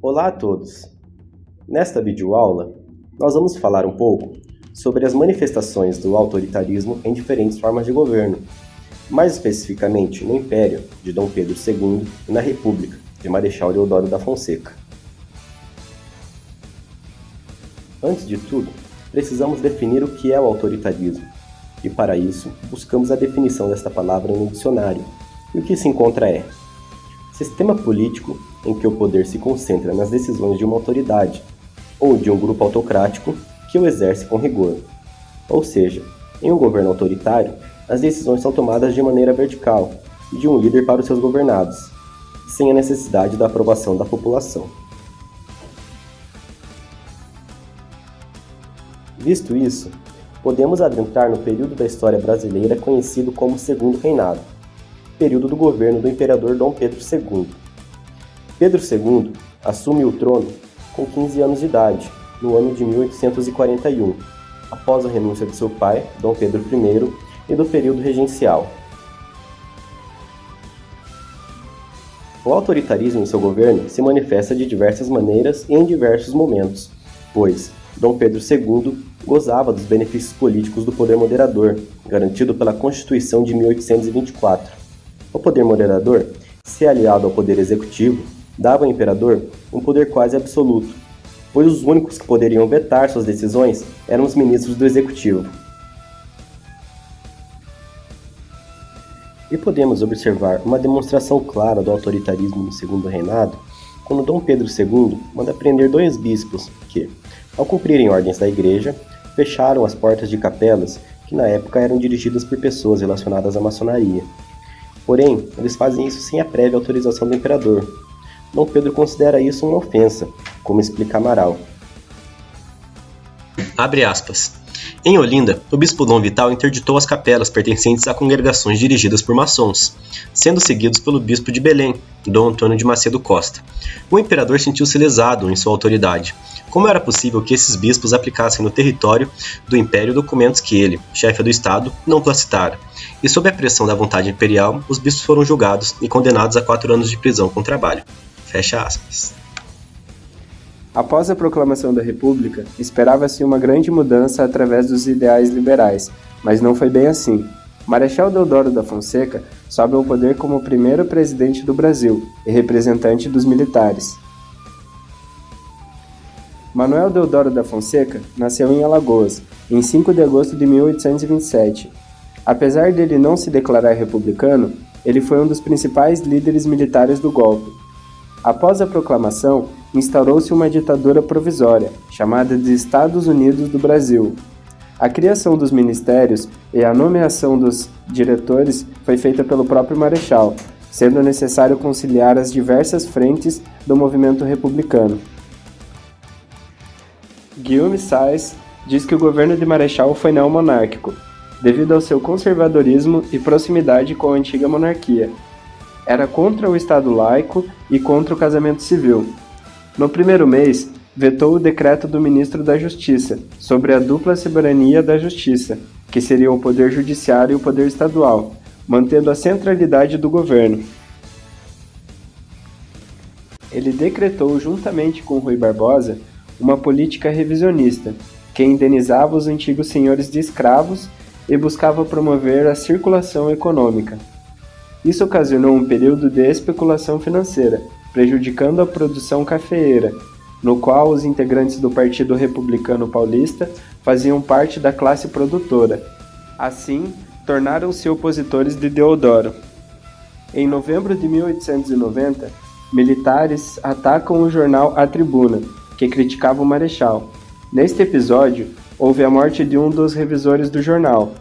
Olá a todos! Nesta videoaula, nós vamos falar um pouco sobre as manifestações do autoritarismo em diferentes formas de governo, mais especificamente no Império de Dom Pedro II e na República de Marechal Deodoro da Fonseca. Antes de tudo, precisamos definir o que é o autoritarismo, e para isso buscamos a definição desta palavra no dicionário, e o que se encontra é: sistema político em que o poder se concentra nas decisões de uma autoridade ou de um grupo autocrático que o exerce com rigor. Ou seja, em um governo autoritário, as decisões são tomadas de maneira vertical, de um líder para os seus governados, sem a necessidade da aprovação da população. Visto isso, podemos adentrar no período da história brasileira conhecido como Segundo Reinado, período do governo do imperador Dom Pedro II. Pedro II assume o trono com 15 anos de idade, no ano de 1841, após a renúncia de seu pai, Dom Pedro I, e do período regencial. O autoritarismo em seu governo se manifesta de diversas maneiras e em diversos momentos, pois Dom Pedro II gozava dos benefícios políticos do poder moderador, garantido pela Constituição de 1824. O poder moderador, se aliado ao poder executivo, dava ao imperador um poder quase absoluto, pois os únicos que poderiam vetar suas decisões eram os ministros do executivo. E podemos observar uma demonstração clara do autoritarismo no Segundo Reinado, quando Dom Pedro II manda prender 2 bispos que, ao cumprirem ordens da igreja, fecharam as portas de capelas que na época eram dirigidas por pessoas relacionadas à maçonaria. Porém, eles fazem isso sem a prévia autorização do imperador. Dom Pedro considera isso uma ofensa, como explica Amaral. Abre aspas. Em Olinda, o bispo Dom Vital interditou as capelas pertencentes a congregações dirigidas por maçons, sendo seguidos pelo bispo de Belém, Dom Antônio de Macedo Costa. O imperador sentiu-se lesado em sua autoridade. Como era possível que esses bispos aplicassem no território do império documentos que ele, chefe do Estado, não placitara? E sob a pressão da vontade imperial, os bispos foram julgados e condenados a 4 anos de prisão com trabalho. Fecha aspas. Após a proclamação da República, esperava-se uma grande mudança através dos ideais liberais, mas não foi bem assim. Marechal Deodoro da Fonseca sobe ao poder como o primeiro presidente do Brasil e representante dos militares. Manuel Deodoro da Fonseca nasceu em Alagoas, em 5 de agosto de 1827. Apesar dele não se declarar republicano, ele foi um dos principais líderes militares do golpe. Após a proclamação, instaurou-se uma ditadura provisória, chamada de Estados Unidos do Brasil. A criação dos ministérios e a nomeação dos diretores foi feita pelo próprio Marechal, sendo necessário conciliar as diversas frentes do movimento republicano. Guillaume Sais diz que o governo de Marechal foi neomonárquico, devido ao seu conservadorismo e proximidade com a antiga monarquia. Era contra o Estado laico e contra o casamento civil. No primeiro mês, vetou o decreto do ministro da Justiça sobre a dupla soberania da Justiça, que seria o poder judiciário e o poder estadual, mantendo a centralidade do governo. Ele decretou, juntamente com Rui Barbosa, uma política revisionista, que indenizava os antigos senhores de escravos e buscava promover a circulação econômica. Isso ocasionou um período de especulação financeira, prejudicando a produção cafeeira, no qual os integrantes do Partido Republicano Paulista faziam parte da classe produtora. Assim, tornaram-se opositores de Deodoro. Em novembro de 1890, militares atacam o jornal A Tribuna, que criticava o Marechal. Neste episódio, houve a morte de um dos revisores do jornal.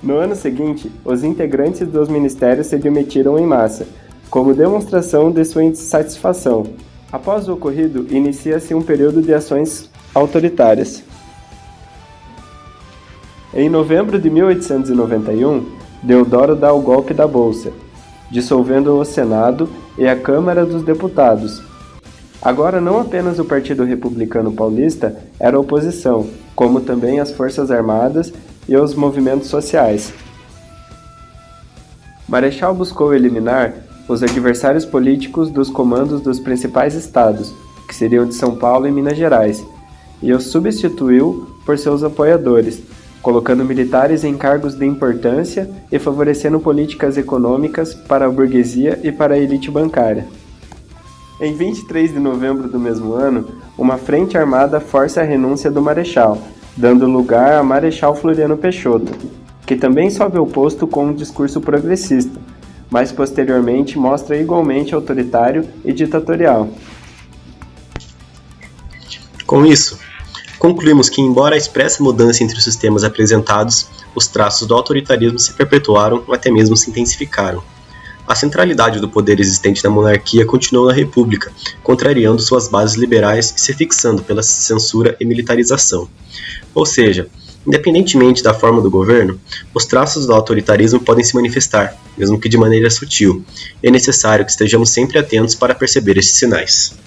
No ano seguinte, os integrantes dos ministérios se demitiram em massa, como demonstração de sua insatisfação. Após o ocorrido, inicia-se um período de ações autoritárias. Em novembro de 1891, Deodoro dá o golpe da Bolsa, dissolvendo o Senado e a Câmara dos Deputados. Agora não apenas o Partido Republicano Paulista era oposição, como também as Forças Armadas e os movimentos sociais. Marechal buscou eliminar os adversários políticos dos comandos dos principais estados, que seriam de São Paulo e Minas Gerais, e os substituiu por seus apoiadores, colocando militares em cargos de importância e favorecendo políticas econômicas para a burguesia e para a elite bancária. Em 23 de novembro do mesmo ano, uma frente armada força a renúncia do Marechal, dando lugar a Marechal Floriano Peixoto, que também sobe ao posto com um discurso progressista, mas posteriormente mostra igualmente autoritário e ditatorial. Com isso, concluímos que, embora a expressa mudança entre os sistemas apresentados, os traços do autoritarismo se perpetuaram ou até mesmo se intensificaram. A centralidade do poder existente na monarquia continuou na República, contrariando suas bases liberais e se fixando pela censura e militarização. Ou seja, independentemente da forma do governo, os traços do autoritarismo podem se manifestar, mesmo que de maneira sutil, e é necessário que estejamos sempre atentos para perceber estes sinais.